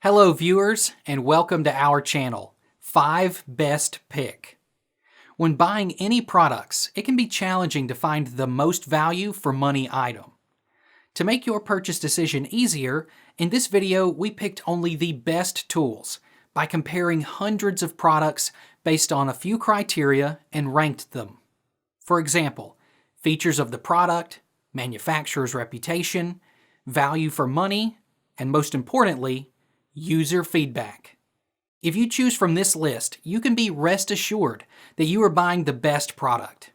Hello viewers, and welcome to our channel, 5 Best Pick. When buying any products, it can be challenging to find the most value for money item. To make your purchase decision easier, in this video we picked only the best tools by comparing hundreds of products based on a few criteria and ranked them. For example, features of the product, manufacturer's reputation, value for money, and most importantly, user feedback. If you choose from this list, you can be rest assured that you are buying the best product.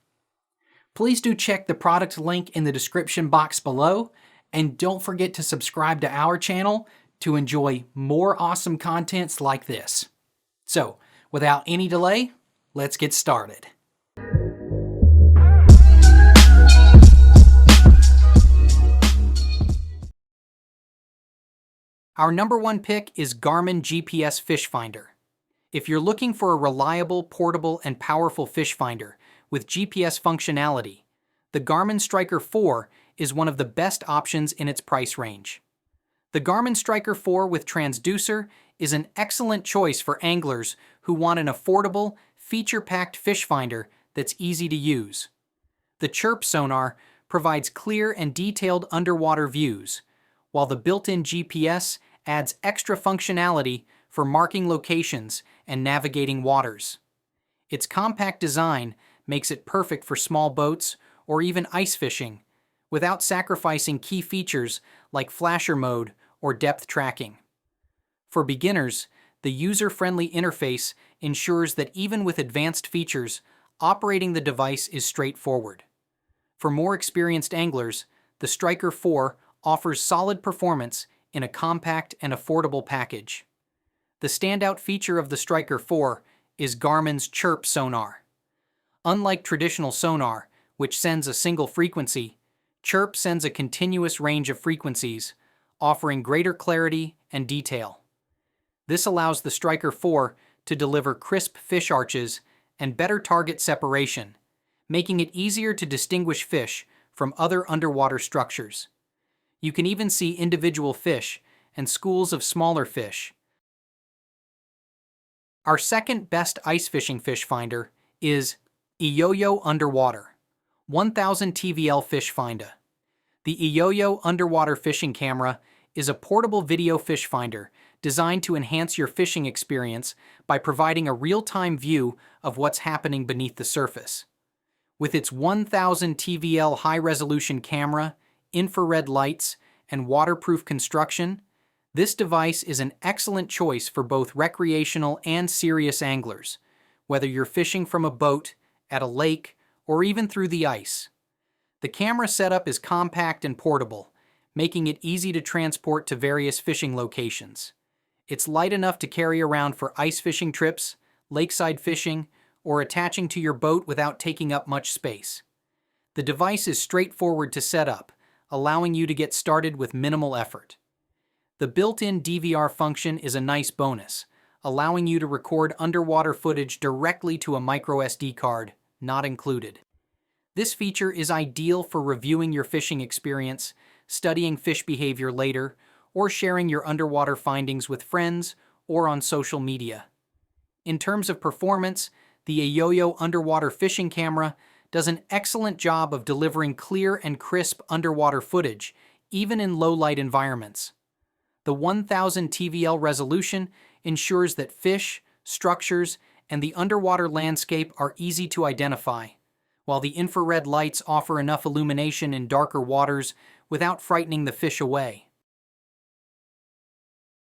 Please do check the product link in the description box below, and don't forget to subscribe to our channel to enjoy more awesome contents like this. So, without any delay, let's get started. Our number one pick is Garmin GPS Fish Finder. If you're looking for a reliable, portable, and powerful fish finder with GPS functionality, the Garmin Striker 4 is one of the best options in its price range. The Garmin Striker 4 with transducer is an excellent choice for anglers who want an affordable, feature-packed fish finder that's easy to use. The Chirp sonar provides clear and detailed underwater views, while the built-in GPS adds extra functionality for marking locations and navigating waters. Its compact design makes it perfect for small boats or even ice fishing, without sacrificing key features like flasher mode or depth tracking. For beginners, the user-friendly interface ensures that even with advanced features, operating the device is straightforward. For more experienced anglers, the Striker 4 offers solid performance in a compact and affordable package. The standout feature of the Striker 4 is Garmin's Chirp sonar. Unlike traditional sonar, which sends a single frequency, Chirp sends a continuous range of frequencies, offering greater clarity and detail. This allows the Striker 4 to deliver crisp fish arches and better target separation, making it easier to distinguish fish from other underwater structures. You can even see individual fish and schools of smaller fish. Our second best ice fishing fish finder is Eyoyo Underwater 1000 TVL Fish Finder. The Eyoyo Underwater fishing camera is a portable video fish finder designed to enhance your fishing experience by providing a real-time view of what's happening beneath the surface. With its 1000 TVL high-resolution camera, infrared lights, and waterproof construction, this device is an excellent choice for both recreational and serious anglers, whether you're fishing from a boat, at a lake, or even through the ice. The camera setup is compact and portable, making it easy to transport to various fishing locations. It's light enough to carry around for ice fishing trips, lakeside fishing, or attaching to your boat without taking up much space. The device is straightforward to set up, allowing you to get started with minimal effort. The built-in DVR function is a nice bonus, allowing you to record underwater footage directly to a microSD card, not included. This feature is ideal for reviewing your fishing experience, studying fish behavior later, or sharing your underwater findings with friends or on social media. In terms of performance, the Eyoyo Underwater fishing camera does an excellent job of delivering clear and crisp underwater footage, even in low-light environments. The 1000 TVL resolution ensures that fish, structures, and the underwater landscape are easy to identify, while the infrared lights offer enough illumination in darker waters without frightening the fish away.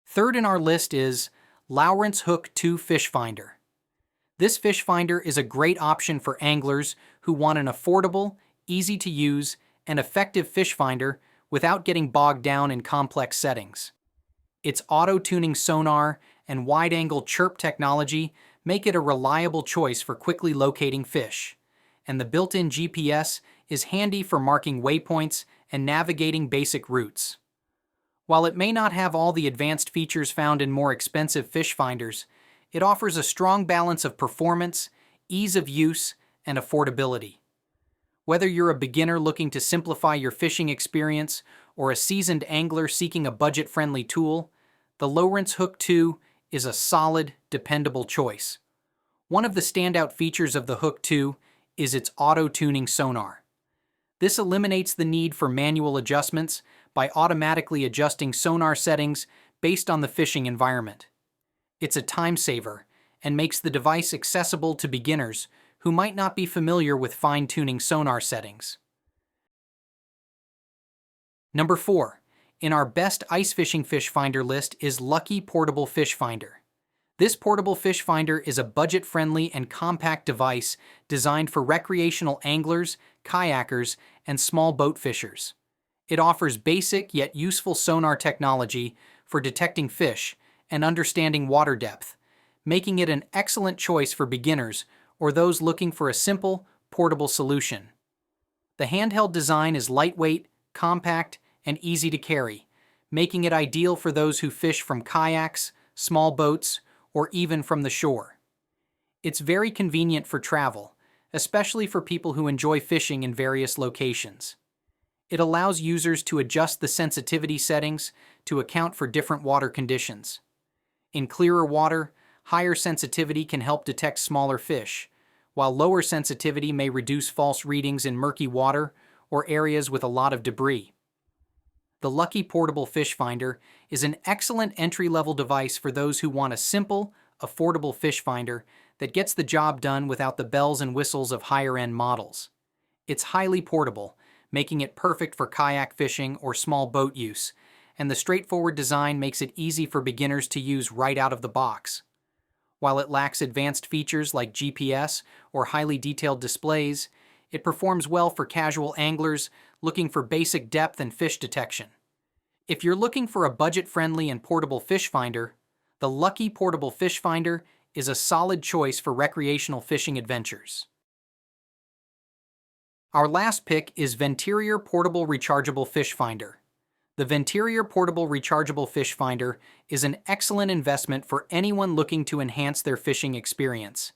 Third in our list is Lowrance HOOK2 Fish Finder. This fish finder is a great option for anglers who want an affordable, easy-to-use, and effective fish finder without getting bogged down in complex settings. Its auto-tuning sonar and wide-angle chirp technology make it a reliable choice for quickly locating fish, and the built-in GPS is handy for marking waypoints and navigating basic routes. While it may not have all the advanced features found in more expensive fish finders, it offers a strong balance of performance, ease of use, and affordability. Whether you're a beginner looking to simplify your fishing experience or a seasoned angler seeking a budget-friendly tool, the Lowrance HOOK2 is a solid, dependable choice. One of the standout features of the HOOK2 is its auto-tuning sonar. This eliminates the need for manual adjustments by automatically adjusting sonar settings based on the fishing environment. It's a time saver and makes the device accessible to beginners who might not be familiar with fine-tuning sonar settings. Number 4. In our best ice fishing fish finder list is Lucky Portable Fish Finder. This portable fish finder is a budget-friendly and compact device designed for recreational anglers, kayakers, and small boat fishers. It offers basic yet useful sonar technology for detecting fish and understanding water depth, making it an excellent choice for beginners or those looking for a simple, portable solution. The handheld design is lightweight, compact, and easy to carry, making it ideal for those who fish from kayaks, small boats, or even from the shore. It's very convenient for travel, especially for people who enjoy fishing in various locations. It allows users to adjust the sensitivity settings to account for different water conditions. In clearer water, higher sensitivity can help detect smaller fish, while lower sensitivity may reduce false readings in murky water or areas with a lot of debris. The Lucky Portable Fish Finder is an excellent entry-level device for those who want a simple, affordable fish finder that gets the job done without the bells and whistles of higher-end models. It's highly portable, making it perfect for kayak fishing or small boat use, and the straightforward design makes it easy for beginners to use right out of the box. While it lacks advanced features like GPS or highly detailed displays, it performs well for casual anglers looking for basic depth and fish detection. If you're looking for a budget-friendly and portable fish finder, the Lucky Portable Fish Finder is a solid choice for recreational fishing adventures. Our last pick is Venterior Portable Rechargeable Fish Finder. The Venterior Portable Rechargeable Fish Finder is an excellent investment for anyone looking to enhance their fishing experience.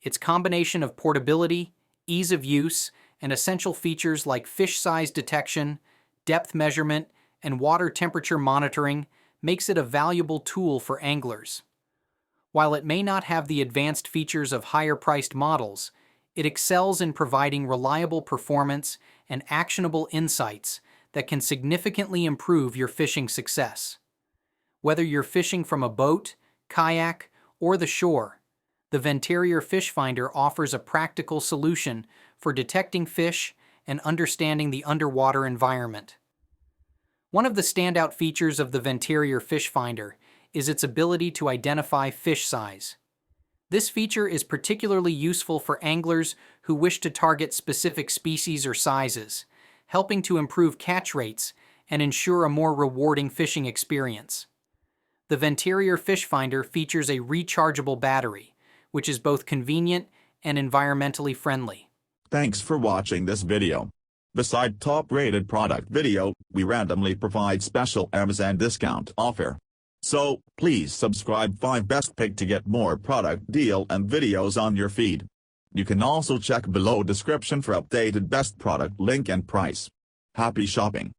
Its combination of portability, ease of use, and essential features like fish size detection, depth measurement, and water temperature monitoring makes it a valuable tool for anglers. While it may not have the advanced features of higher-priced models, it excels in providing reliable performance and actionable insights that can significantly improve your fishing success. Whether you're fishing from a boat, kayak, or the shore, the Venterior Fish Finder offers a practical solution for detecting fish and understanding the underwater environment. One of the standout features of the Venterior Fish Finder is its ability to identify fish size. This feature is particularly useful for anglers who wish to target specific species or sizes, helping to improve catch rates and ensure a more rewarding fishing experience. The Venterior Fish Finder features a rechargeable battery, which is both convenient and environmentally friendly. Thanks for watching this video. Beside top-rated product video, we randomly provide special Amazon discount offer. So, please subscribe 5 Best Pick to get more product deal and videos on your feed. You can also check below description for updated best product link and price. Happy shopping!